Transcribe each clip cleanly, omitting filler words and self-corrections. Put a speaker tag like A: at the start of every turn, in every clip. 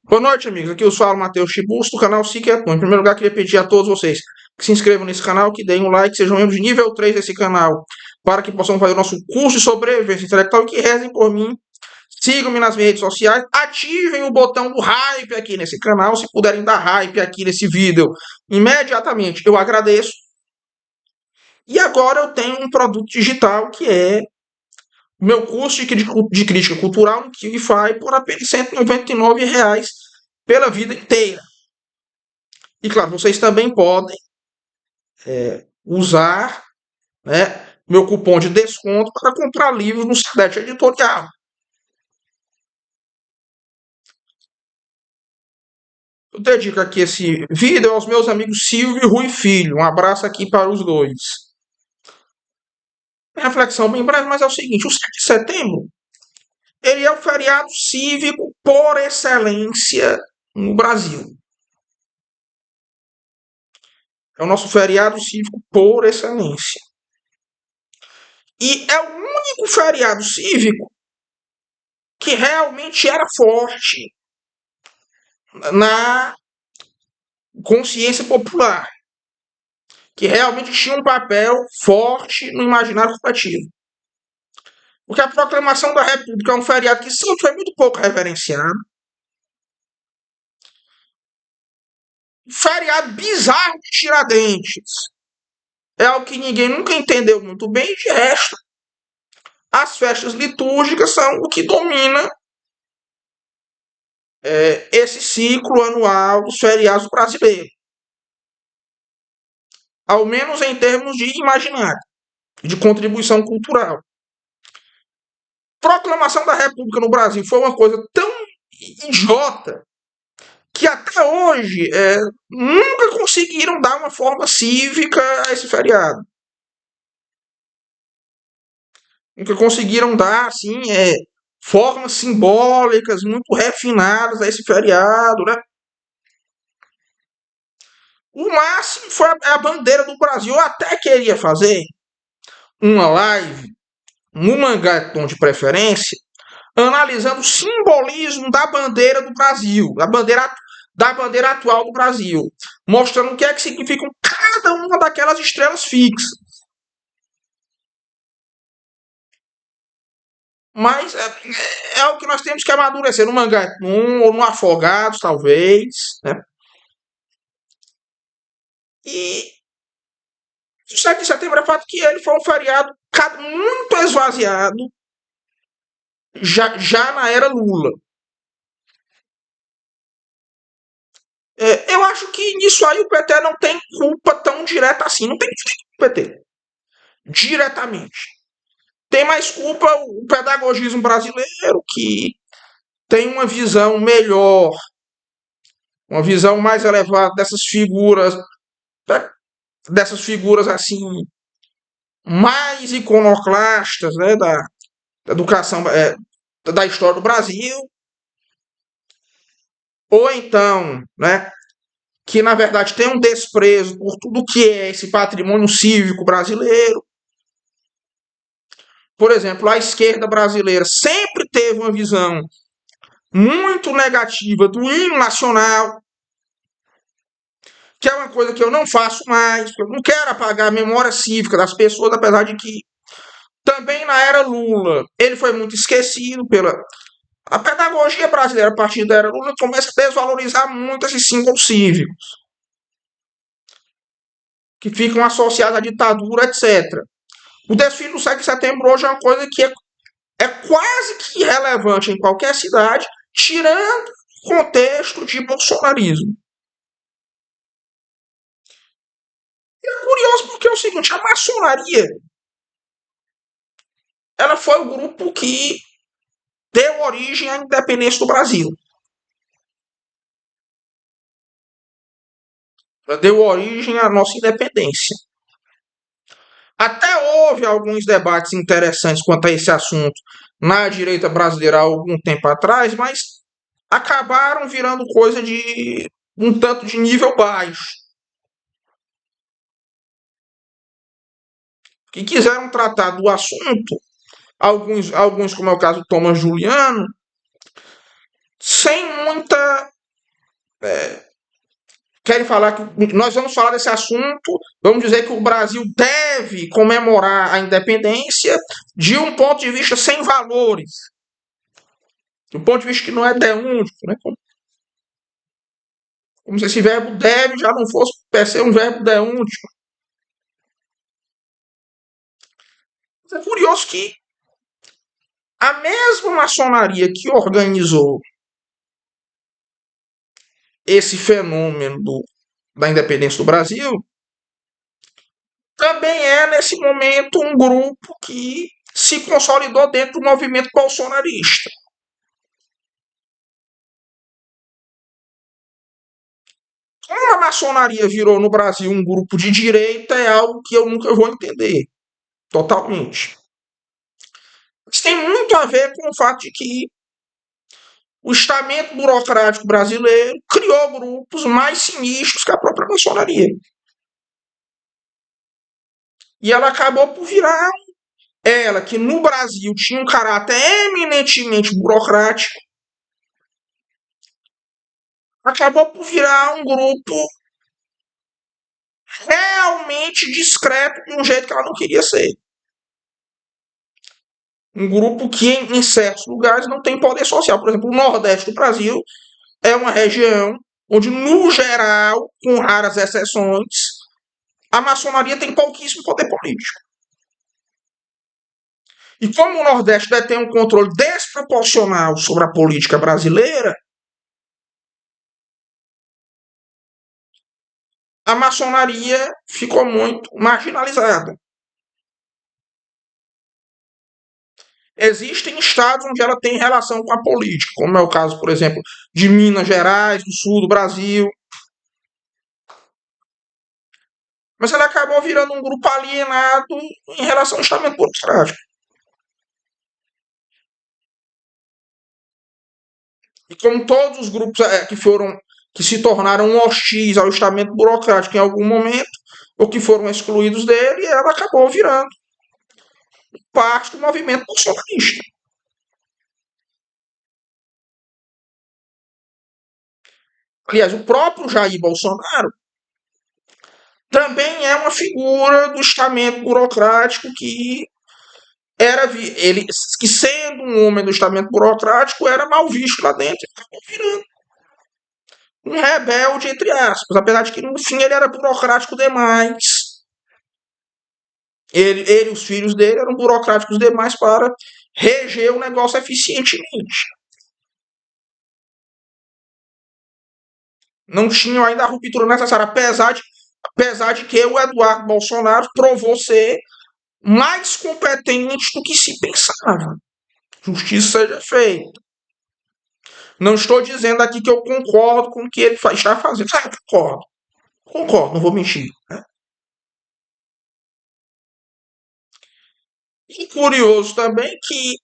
A: Boa noite, amigos. Aqui eu falo Matheus Chibus, do canal Siqueton. Em primeiro lugar, queria pedir a todos vocês que se inscrevam nesse canal, que deem um like, sejam membros de nível 3 desse canal, para que possamos fazer o nosso curso de sobrevivência intelectual e que rezem por mim. Sigam-me nas minhas redes sociais, ativem o botão do hype aqui nesse canal, se puderem dar hype aqui nesse vídeo imediatamente, eu agradeço. E agora eu tenho um produto digital que é o meu curso de crítica cultural no Kivify por apenas R$ 199 pela vida inteira. E claro, vocês também podem usar, né, meu cupom de desconto para comprar livros no site editorial. Eu dedico aqui esse vídeo aos meus amigos Silvio e Rui Filho. Um abraço aqui para os dois. Minha reflexão bem breve, mas é o seguinte: o 7 de setembro ele é o feriado cívico por excelência no Brasil. É o nosso feriado cívico por excelência. E é o único feriado cívico que realmente era forte na consciência popular, que realmente tinha um papel forte no imaginário coletivo. Porque a proclamação da República é um feriado que sempre foi muito pouco reverenciado. Feriado bizarro de Tiradentes. É algo que ninguém nunca entendeu muito bem. De resto, as festas litúrgicas são o que domina esse ciclo anual dos feriados brasileiros. Ao menos em termos de imaginário, de contribuição cultural. Proclamação da República no Brasil foi uma coisa tão idiota que até hoje nunca conseguiram dar uma forma cívica a esse feriado. Nunca conseguiram dar assim, formas simbólicas muito refinadas a esse feriado, né? O máximo foi a bandeira do Brasil. Eu até queria fazer uma live no Mangaton de preferência, analisando o simbolismo da bandeira do Brasil, da bandeira atual do Brasil, mostrando o que é que significam cada uma daquelas estrelas fixas. Mas é o que nós temos que amadurecer no Mangaton ou no Afogados, talvez, né? E o 7 de setembro é fato que ele foi um feriado muito esvaziado já na era Lula. Eu acho que nisso aí o PT não tem culpa tão direta assim. Não tem culpa do PT. Diretamente. Tem mais culpa o pedagogismo brasileiro, que tem uma visão melhor, uma visão mais elevada né, dessas figuras assim, mais iconoclastas, né, da educação, da história do Brasil. Ou então, né, que na verdade tem um desprezo por tudo que é esse patrimônio cívico brasileiro. Por exemplo, a esquerda brasileira sempre teve uma visão muito negativa do hino nacional, que é uma coisa que eu não faço mais, porque eu não quero apagar a memória cívica das pessoas, apesar de que também na era Lula ele foi muito esquecido pela. A pedagogia brasileira, a partir da era Lula, começa a desvalorizar muito esses símbolos cívicos, que ficam associados à ditadura, etc. O desfile do 7 de setembro hoje é uma coisa que é quase que irrelevante em qualquer cidade, tirando o contexto de bolsonarismo. E é curioso porque é o seguinte: a maçonaria ela foi o grupo que deu origem à independência do Brasil. Ela deu origem à nossa independência. Até houve alguns debates interessantes quanto a esse assunto na direita brasileira há algum tempo atrás, mas acabaram virando coisa de um tanto de nível baixo. Que quiseram tratar do assunto, alguns como é o caso do Thomas Juliano, sem muita. Querem falar que nós vamos falar desse assunto, vamos dizer que o Brasil deve comemorar a independência de um ponto de vista sem valores, de um ponto de vista que não é deúntico, né? Como se esse verbo deve já não fosse per se um verbo deúntico. É curioso que a mesma maçonaria que organizou esse fenômeno da independência do Brasil também é, nesse momento, um grupo que se consolidou dentro do movimento bolsonarista. Como a maçonaria virou no Brasil um grupo de direita é algo que eu nunca vou entender totalmente. Isso tem muito a ver com o fato de que o estamento burocrático brasileiro criou grupos mais sinistros que a própria maçonaria. E ela acabou por virar ela, que no Brasil tinha um caráter eminentemente burocrático, acabou por virar um grupo realmente discreto de um jeito que ela não queria ser. Um grupo que em certos lugares não tem poder social. Por exemplo, o Nordeste do Brasil é uma região onde, no geral, com raras exceções, a maçonaria tem pouquíssimo poder político. E como o Nordeste detém um controle desproporcional sobre a política brasileira, a maçonaria ficou muito marginalizada. Existem estados onde ela tem relação com a política, como é o caso, por exemplo, de Minas Gerais, do sul do Brasil. Mas ela acabou virando um grupo alienado em relação ao estamento burocrático. E como todos os grupos que se tornaram hostis ao estamento burocrático em algum momento, ou que foram excluídos dele, ela acabou virando parte do movimento bolsonarista. Aliás, o próprio Jair Bolsonaro também é uma figura do estamento burocrático que sendo um homem do estamento burocrático, era mal visto lá dentro, acabou virando um rebelde, entre aspas, apesar de que no fim ele era burocrático demais. Ele e os filhos dele eram burocráticos demais para reger o negócio eficientemente. Não tinham ainda a ruptura necessária, apesar de que o Eduardo Bolsonaro provou ser mais competente do que se pensava. Justiça seja feita. Não estou dizendo aqui que eu concordo com o que ele está fazendo. Concordo, não vou mentir. Né? E curioso também que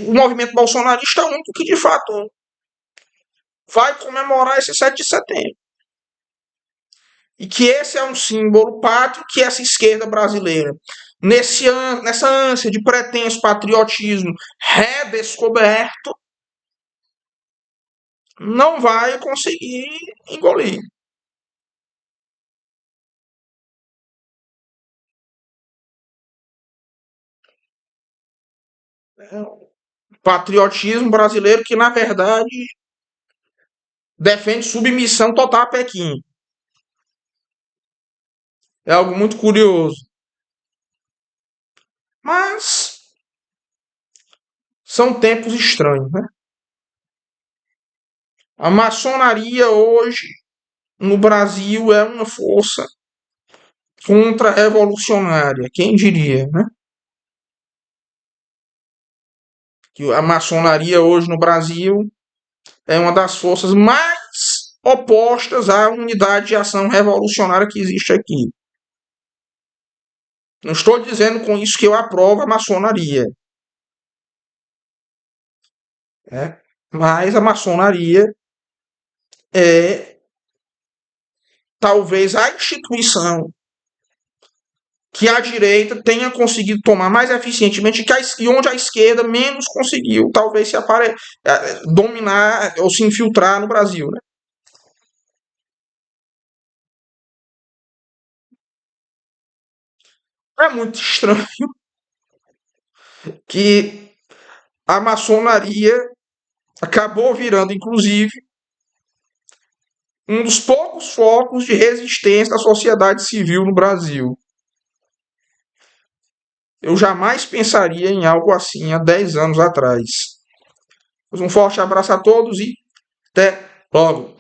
A: o movimento bolsonarista é o único que de fato vai comemorar esse 7 de setembro. E que esse é um símbolo pátrio que essa esquerda brasileira, nessa ânsia de pretenso patriotismo redescoberto, não vai conseguir engolir. É um patriotismo brasileiro que, na verdade, defende submissão total a Pequim. É algo muito curioso. Mas são tempos estranhos, né? A maçonaria hoje no Brasil é uma força contra-revolucionária, quem diria, né? Que a maçonaria hoje no Brasil é uma das forças mais opostas à unidade de ação revolucionária que existe aqui. Não estou dizendo com isso que eu aprovo a maçonaria, né? Mas a maçonaria é talvez a instituição que a direita tenha conseguido tomar mais eficientemente e onde a esquerda menos conseguiu, talvez, dominar ou se infiltrar no Brasil, né? É muito estranho que a maçonaria acabou virando, inclusive, um dos poucos focos de resistência da sociedade civil no Brasil. Eu jamais pensaria em algo assim há 10 anos atrás. Um forte abraço a todos e até logo.